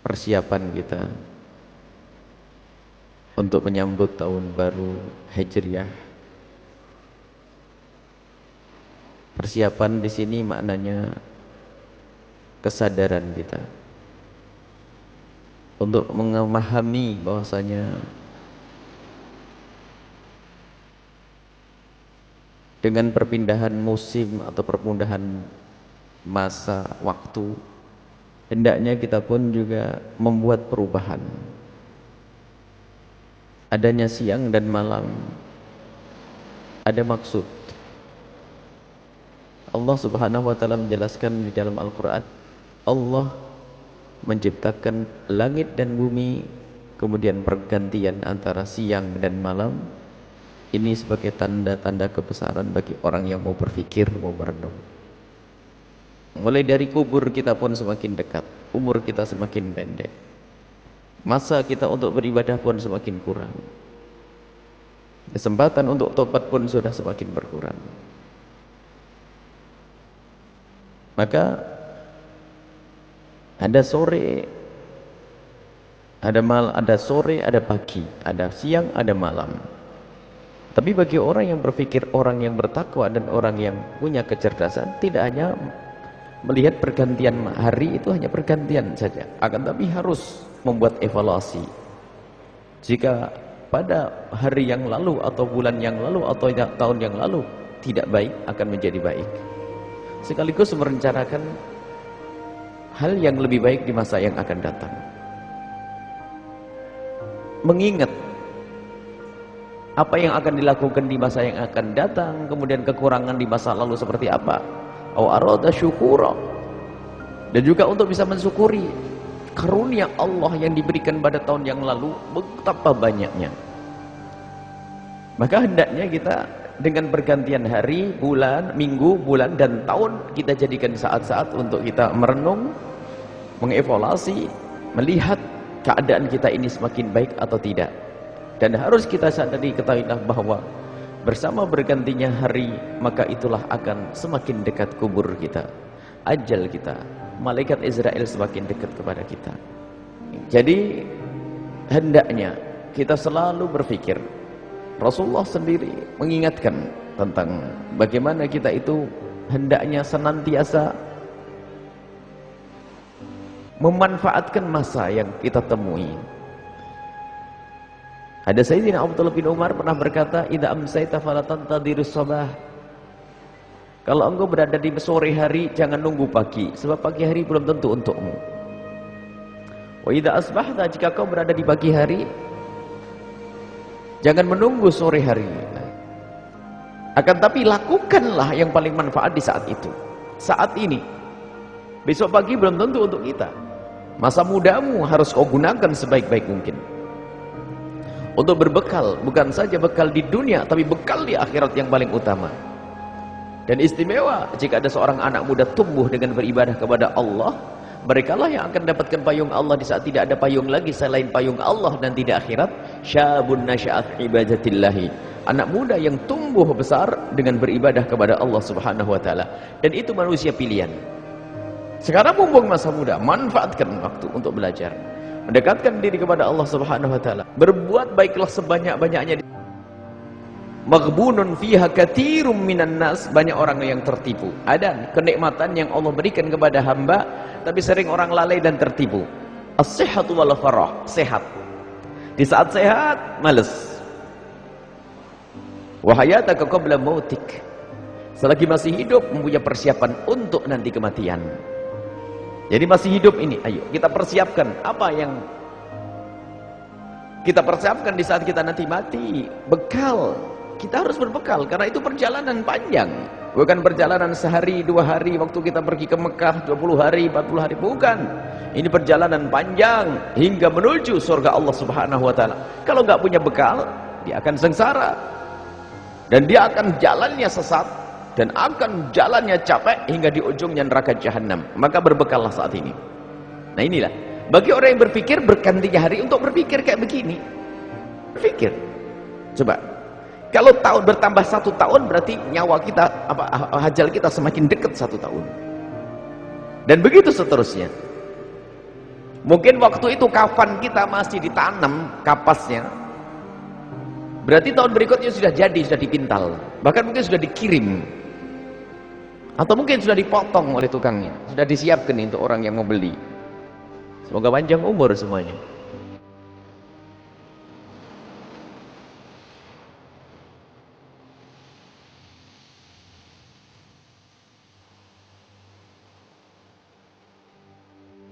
persiapan kita untuk menyambut tahun baru Hijriah. Persiapan di sini maknanya kesadaran kita untuk memahami bahwasanya dengan perpindahan musim atau perpindahan masa waktu, hendaknya kita pun juga membuat perubahan. Adanya siang dan malam ada maksud. Allah Subhanahu wa taala menjelaskan di dalam Al-Qur'an, Allah menciptakan langit dan bumi, kemudian pergantian antara siang dan malam. Ini sebagai tanda-tanda kebesaran bagi orang yang mau berpikir, mau merenung. Mulai dari kubur kita pun semakin dekat, umur kita semakin pendek, masa kita untuk beribadah pun semakin kurang, kesempatan untuk tobat pun sudah semakin berkurang. Maka ada sore, ada sore, ada pagi, ada siang, ada malam. Tapi bagi orang yang berpikir, orang yang bertakwa dan orang yang punya kecerdasan, tidak hanya melihat pergantian hari itu hanya pergantian saja, akan tapi harus membuat evaluasi. Jika pada hari yang lalu atau bulan yang lalu atau tahun yang lalu tidak baik, akan menjadi baik. Sekaligus merencanakan hal yang lebih baik di masa yang akan datang. Mengingat apa yang akan dilakukan di masa yang akan datang, kemudian kekurangan di masa lalu seperti apa. Aw arada syukura. Dan juga untuk bisa mensyukuri karunia Allah yang diberikan pada tahun yang lalu betapa banyaknya. Maka hendaknya kita dengan pergantian hari, bulan, minggu, bulan dan tahun, kita jadikan saat-saat untuk kita merenung, mengevaluasi, melihat keadaan kita ini semakin baik atau tidak. Dan harus kita sadari, ketahuilah bahwa bersama bergantinya hari, maka itulah akan semakin dekat kubur kita, ajal kita, malaikat Israel semakin dekat kepada kita. Jadi hendaknya kita selalu berpikir. Rasulullah sendiri mengingatkan tentang bagaimana kita itu hendaknya senantiasa memanfaatkan masa yang kita temui. Ada Sayyidina Abdullah bin Umar pernah berkata, "Idza amsayta fala tantadhirus sabah." Kalau engkau berada di sore hari, jangan nunggu pagi, sebab pagi hari belum tentu untukmu. Wa idza asbahta, jika kau berada di pagi hari, jangan menunggu sore hari. Akan tapi lakukanlah yang paling manfaat di saat itu, saat ini. Besok pagi belum tentu untuk kita. Masa mudamu harus kau gunakan sebaik-baik mungkin untuk berbekal, bukan saja bekal di dunia, tapi bekal di akhirat yang paling utama. Dan istimewa jika ada seorang anak muda tumbuh dengan beribadah kepada Allah, merekalah yang akan dapatkan payung Allah di saat tidak ada payung lagi selain payung Allah dan tidak akhirat. Syabun nasya'at ibadatillahi, anak muda yang tumbuh besar dengan beribadah kepada Allah Subhanahu wa taala. Dan itu manusia pilihan. Sekarang mumpung masa muda, manfaatkan waktu untuk belajar, mendekatkan diri kepada Allah Subhanahu wa taala. Berbuat baiklah sebanyak-banyaknya. Maghbunun fiha katsirum minan nas, banyak orang yang tertipu. Ada kenikmatan yang Allah berikan kepada hamba, tapi sering orang lalai dan tertipu. As-sihhatu wal farah, sehat. Di saat sehat, males. Wa hayataka qabla mautik. Selagi masih hidup, mempunyai persiapan untuk nanti kematian. Jadi masih hidup ini, ayo kita persiapkan apa yang kita persiapkan di saat kita nanti mati. Bekal, kita harus berbekal, karena itu perjalanan panjang. Bukan perjalanan sehari, 2 hari, waktu kita pergi ke Mekah 20 hari, 40 hari, bukan. Ini perjalanan panjang hingga menuju surga Allah Subhanahu wa taala. Kalau nggak punya bekal, dia akan sengsara. Dan dia akan jalannya sesat, dan akan jalannya capek hingga di ujungnya neraka jahanam. Maka berbekallah saat ini. Nah inilah, bagi orang yang berpikir, bergantinya hari untuk berpikir kayak begini. Berpikir. Coba, kalau tahun bertambah 1 tahun, berarti nyawa kita, ajal kita semakin dekat 1 tahun. Dan begitu seterusnya. Mungkin waktu itu kafan kita masih ditanam kapasnya, berarti tahun berikutnya sudah jadi, sudah dipintal, bahkan mungkin sudah dikirim, atau mungkin sudah dipotong oleh tukangnya, sudah disiapkan untuk orang yang mau beli. Semoga panjang umur semuanya.